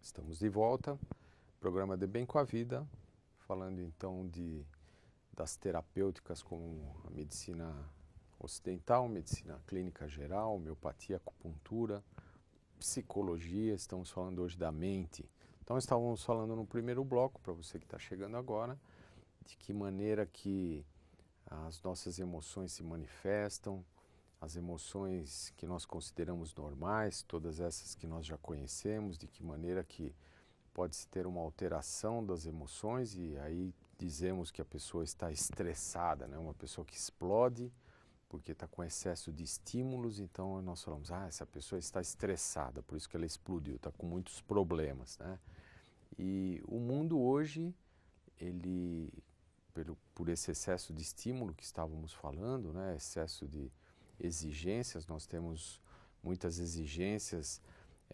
Estamos de volta, programa De Bem com a Vida, falando então das terapêuticas como a medicina ocidental, medicina clínica geral, homeopatia, acupuntura, psicologia. Estamos falando hoje da mente. Então estávamos falando no primeiro bloco, para você que está chegando agora, de que maneira que as nossas emoções se manifestam, as emoções que nós consideramos normais, todas essas que nós já conhecemos, de que maneira que pode-se ter uma alteração das emoções, e aí dizemos que a pessoa está estressada, né? Uma pessoa que explode porque está com excesso de estímulos, então nós falamos, essa pessoa está estressada, por isso que ela explodiu, está com muitos problemas, né? E o mundo hoje, ele, por esse excesso de estímulo que estávamos falando, né? Excesso de exigências, nós temos muitas exigências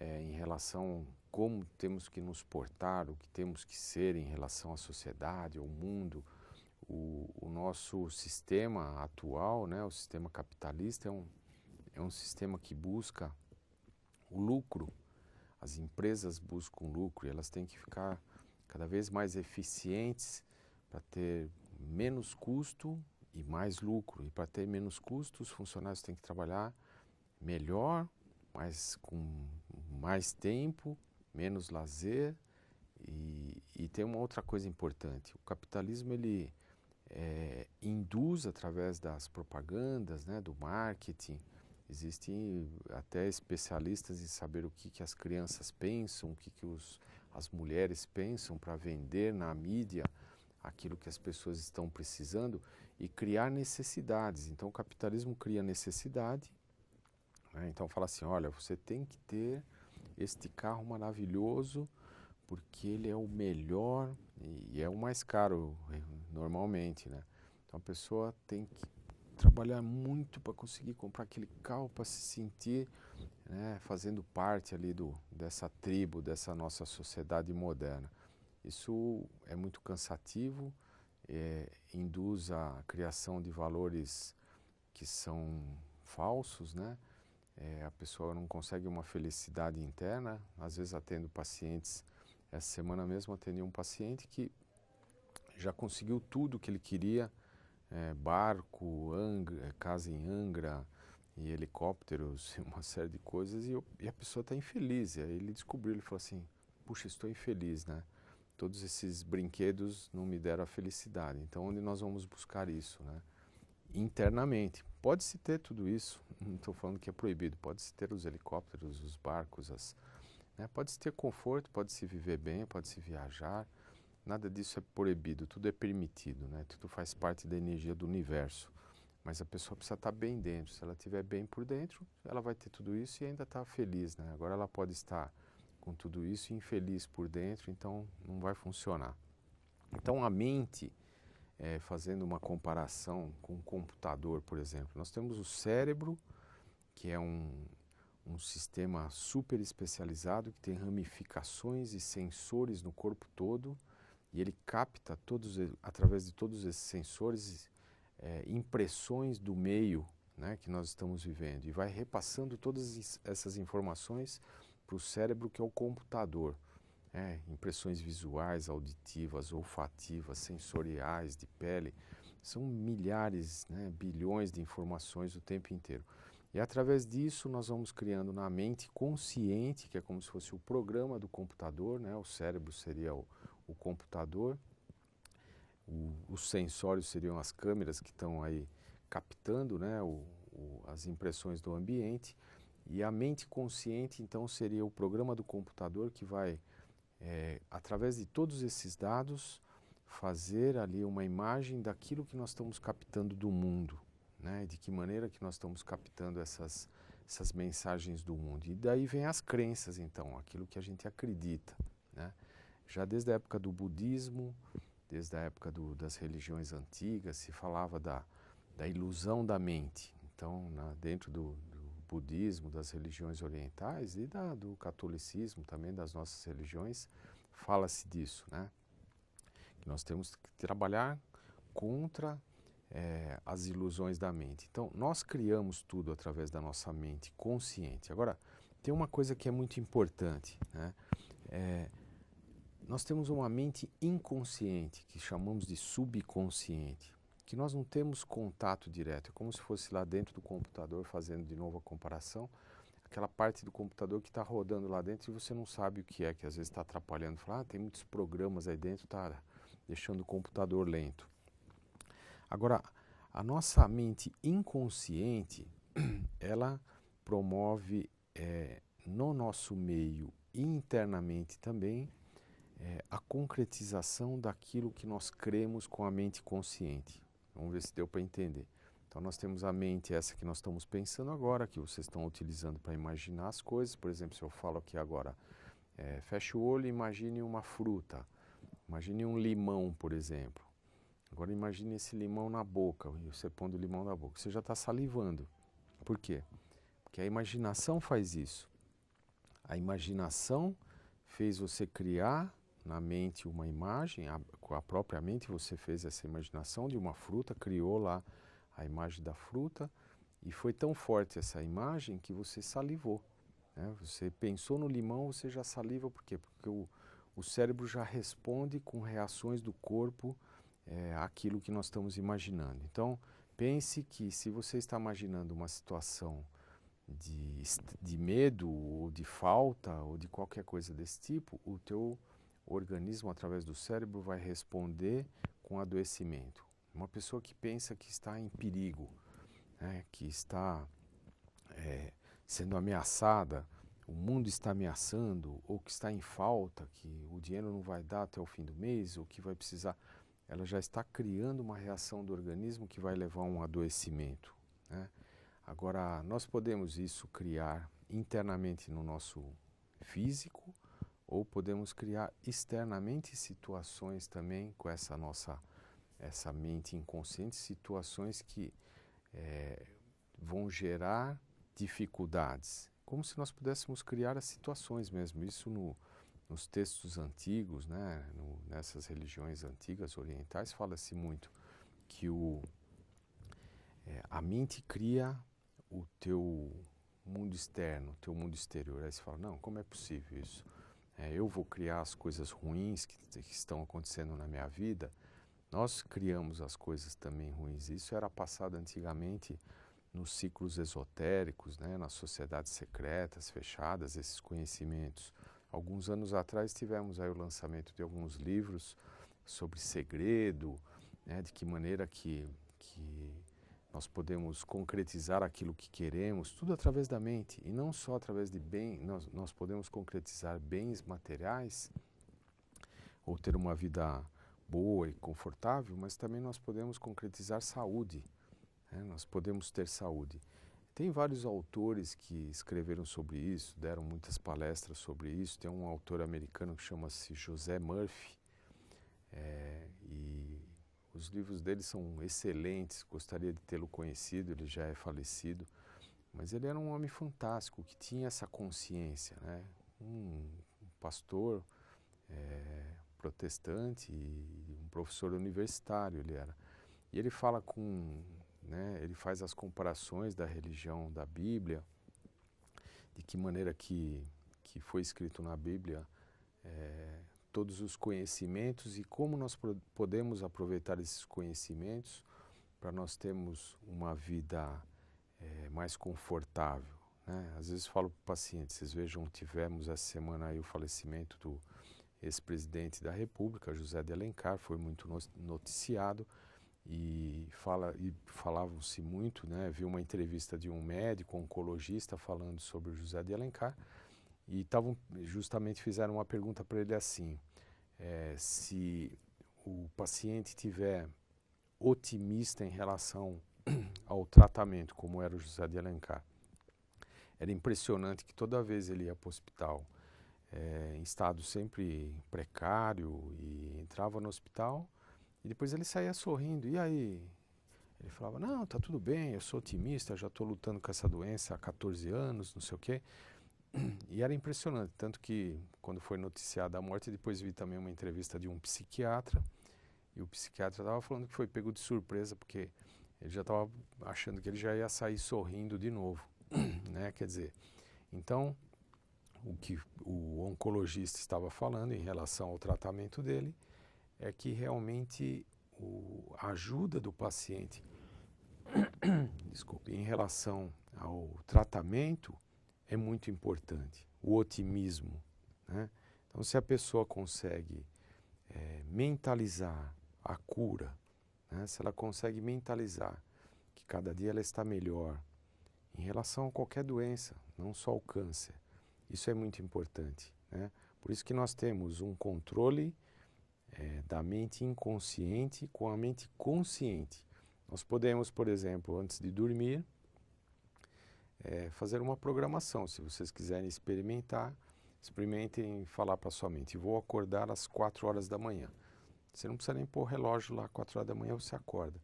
em relação a como temos que nos portar, o que temos que ser em relação à sociedade, ao mundo. O nosso sistema atual, né, o sistema capitalista, é um sistema que busca o lucro. As empresas buscam lucro e elas têm que ficar cada vez mais eficientes para ter menos custo e mais lucro. E para ter menos custo, os funcionários têm que trabalhar melhor, mas com mais tempo, menos lazer. E tem uma outra coisa importante: o capitalismo ele induz através das propagandas, né, do marketing. Existem até especialistas em saber o que as crianças pensam, o que as mulheres pensam, para vender na mídia aquilo que as pessoas estão precisando e criar necessidades. Então o capitalismo cria necessidade, né? Então fala assim, olha, você tem que ter este carro maravilhoso porque ele é o melhor e é o mais caro normalmente, né? Então a pessoa tem que trabalhar muito para conseguir comprar aquele carro, para se sentir, né, fazendo parte ali dessa tribo, dessa nossa sociedade moderna. Isso é muito cansativo, induz a criação de valores que são falsos, né? A pessoa não consegue uma felicidade interna. Às vezes atendo pacientes, essa semana mesmo atendi um paciente que já conseguiu tudo que ele queria, barco, casa em Angra, e helicópteros, uma série de coisas, e a pessoa está infeliz. E aí ele descobriu, ele falou assim, puxa, estou infeliz, né? Todos esses brinquedos não me deram a felicidade. Então onde nós vamos buscar isso, né? Internamente. Pode-se ter tudo isso, não estou falando que é proibido, pode-se ter os helicópteros, os barcos, né? Pode-se ter conforto, pode-se viver bem, pode-se viajar, nada disso é proibido, tudo é permitido, né? Tudo faz parte da energia do universo, mas a pessoa precisa estar bem dentro. Se ela estiver bem por dentro, ela vai ter tudo isso e ainda está feliz, né? Agora ela pode estar com tudo isso e infeliz por dentro, então não vai funcionar. Então a mente, fazendo uma comparação com um computador, por exemplo, nós temos o cérebro, que é um sistema super especializado, que tem ramificações e sensores no corpo todo, e ele capta através de todos esses sensores impressões do meio, né, que nós estamos vivendo, e vai repassando todas essas informações para o cérebro, que é o computador. Impressões visuais, auditivas, olfativas, sensoriais, de pele. São milhares, né, bilhões de informações o tempo inteiro. E através disso nós vamos criando na mente consciente, que é como se fosse o programa do computador, né? O cérebro seria o computador, os sensórios seriam as câmeras que estão aí captando, né, as impressões do ambiente, e a mente consciente então seria o programa do computador que vai, através de todos esses dados, fazer ali uma imagem daquilo que nós estamos captando do mundo, né? De que maneira que nós estamos captando essas mensagens do mundo. E daí vem as crenças, então, aquilo que a gente acredita, né? Já desde a época do budismo, desde a época das religiões antigas, se falava da ilusão da mente. Então, dentro do budismo, das religiões orientais e do catolicismo também, das nossas religiões, fala-se disso, né? Que nós temos que trabalhar contra as ilusões da mente. Então, nós criamos tudo através da nossa mente consciente. Agora, tem uma coisa que é muito importante, né? Nós temos uma mente inconsciente, que chamamos de subconsciente, que nós não temos contato direto. É como se fosse lá dentro do computador, fazendo de novo a comparação, aquela parte do computador que está rodando lá dentro e você não sabe o que é, que às vezes está atrapalhando. Fala, tem muitos programas aí dentro, está deixando o computador lento. Agora, a nossa mente inconsciente, ela promove no nosso meio internamente também a concretização daquilo que nós cremos com a mente consciente. Vamos ver se deu para entender. Então nós temos a mente, essa que nós estamos pensando agora, que vocês estão utilizando para imaginar as coisas. Por exemplo, se eu falo aqui agora, feche o olho e imagine uma fruta. Imagine um limão, por exemplo. Agora imagine esse limão na boca, e você pondo o limão na boca. Você já está salivando. Por quê? Porque a imaginação faz isso. A imaginação fez você criar na mente uma imagem, com a própria mente você fez essa imaginação de uma fruta, criou lá a imagem da fruta e foi tão forte essa imagem que você salivou. Né? Você pensou no limão, você já saliva, por quê? Porque o cérebro já responde com reações do corpo àquilo que nós estamos imaginando. Então, pense que se você está imaginando uma situação de medo ou de falta ou de qualquer coisa desse tipo, o teu organismo, através do cérebro, vai responder com adoecimento. Uma pessoa que pensa que está em perigo, né, que está sendo ameaçada, o mundo está ameaçando, ou que está em falta, que o dinheiro não vai dar até o fim do mês, ou que vai precisar, ela já está criando uma reação do organismo que vai levar a um adoecimento. Né? Agora, nós podemos isso criar internamente no nosso físico, ou podemos criar externamente situações também com essa mente inconsciente, situações que vão gerar dificuldades, como se nós pudéssemos criar as situações mesmo. Isso nos textos antigos, né, nessas religiões antigas orientais, fala-se muito que a mente cria o teu mundo externo, o teu mundo exterior. Aí você fala, não, como é possível isso? Eu vou criar as coisas ruins que estão acontecendo na minha vida. Nós criamos as coisas também ruins. Isso era passado antigamente nos ciclos esotéricos, né, nas sociedades secretas, fechadas, esses conhecimentos. Alguns anos atrás tivemos aí o lançamento de alguns livros sobre segredo, né, de que maneira que nós podemos concretizar aquilo que queremos, tudo através da mente, e não só através de nós podemos concretizar bens materiais, ou ter uma vida boa e confortável, mas também nós podemos concretizar saúde, né? Nós podemos ter saúde. Tem vários autores que escreveram sobre isso, deram muitas palestras sobre isso. Tem um autor americano que chama-se José Murphy, e os livros dele são excelentes, gostaria de tê-lo conhecido, ele já é falecido, mas ele era um homem fantástico, que tinha essa consciência, né? Um pastor protestante e um professor universitário ele era. E ele fala ele faz as comparações da religião da Bíblia, de que maneira que foi escrito na Bíblia todos os conhecimentos e como nós podemos aproveitar esses conhecimentos para nós termos uma vida mais confortável. Né? Às vezes falo para o paciente, vocês vejam, tivemos essa semana aí o falecimento do ex-presidente da República, José de Alencar, foi muito noticiado e falavam-se muito, né? Vi uma entrevista de um médico oncologista falando sobre o José de Alencar e justamente fizeram uma pergunta para ele assim, se o paciente tiver otimista em relação ao tratamento, como era o José de Alencar. Era impressionante que toda vez ele ia para o hospital, em estado sempre precário, e entrava no hospital e depois ele saía sorrindo. E aí? Ele falava, não, tá tudo bem, eu sou otimista, já estou lutando com essa doença há 14 anos, não sei o quê. E era impressionante, tanto que quando foi noticiada a morte, depois vi também uma entrevista de um psiquiatra, e o psiquiatra estava falando que foi pego de surpresa, porque ele já estava achando que ele já ia sair sorrindo de novo, né? Quer dizer, então, o que o oncologista estava falando em relação ao tratamento dele é que realmente a ajuda do paciente, desculpe, em relação ao tratamento é muito importante. O otimismo, né? Então, se a pessoa consegue mentalizar a cura, né? Se ela consegue mentalizar que cada dia ela está melhor em relação a qualquer doença, não só o câncer, isso é muito importante, né? Por isso que nós temos um controle da mente inconsciente com a mente consciente. Nós podemos, por exemplo, antes de dormir, fazer uma programação. Se vocês quiserem experimentar, experimentem falar para sua mente: vou acordar às 4 horas da manhã. Você não precisa nem pôr o relógio lá, 4 horas da manhã você acorda.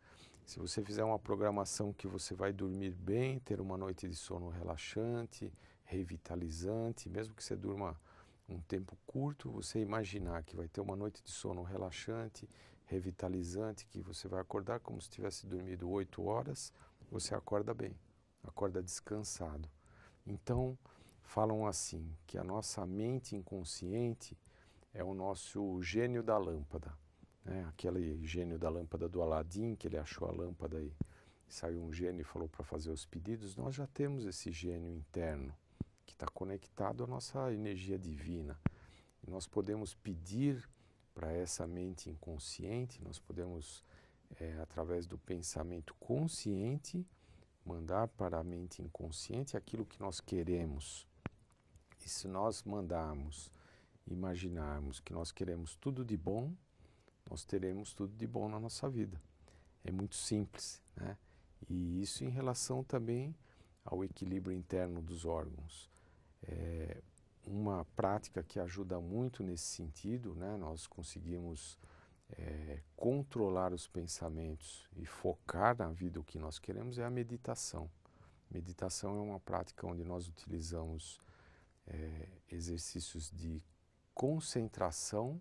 Se você fizer uma programação que você vai dormir bem, ter uma noite de sono relaxante, revitalizante, mesmo que você durma um tempo curto, você imaginar que vai ter uma noite de sono relaxante, revitalizante, que você vai acordar como se tivesse dormido 8 horas, você acorda bem, acorda descansado. Então, falam assim, que a nossa mente inconsciente é o nosso gênio da lâmpada. Aquele gênio da lâmpada do Aladim, que ele achou a lâmpada e saiu um gênio e falou para fazer os pedidos, nós já temos esse gênio interno, que está conectado à nossa energia divina. E nós podemos pedir para essa mente inconsciente, nós podemos, através do pensamento consciente, mandar para a mente inconsciente aquilo que nós queremos. E se nós mandarmos, imaginarmos que nós queremos tudo de bom, nós teremos tudo de bom na nossa vida. É muito simples, né? E isso em relação também ao equilíbrio interno dos órgãos. É uma prática que ajuda muito nesse sentido, né? Nós conseguimos controlar os pensamentos e focar na vida o que nós queremos, é a meditação. Meditação é uma prática onde nós utilizamos exercícios de concentração,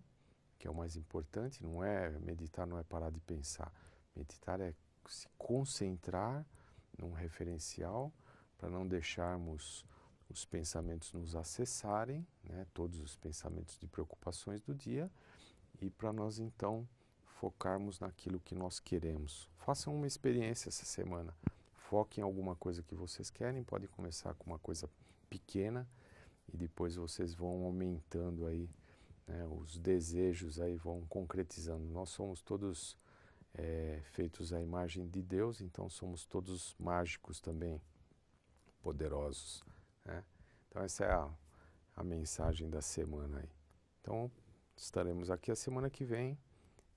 que é o mais importante. Não é meditar, não é parar de pensar. Meditar é se concentrar num referencial para não deixarmos os pensamentos nos acessarem, né, todos os pensamentos de preocupações do dia, e para nós então focarmos naquilo que nós queremos. Façam uma experiência essa semana. Foquem em alguma coisa que vocês querem. Pode começar com uma coisa pequena e depois vocês vão aumentando aí, né, os desejos aí vão concretizando. Nós somos todos feitos à imagem de Deus, então somos todos mágicos também, poderosos, né? Então essa é a mensagem da semana aí. Então estaremos aqui a semana que vem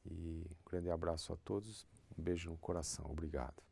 e um grande abraço a todos, um beijo no coração, obrigado.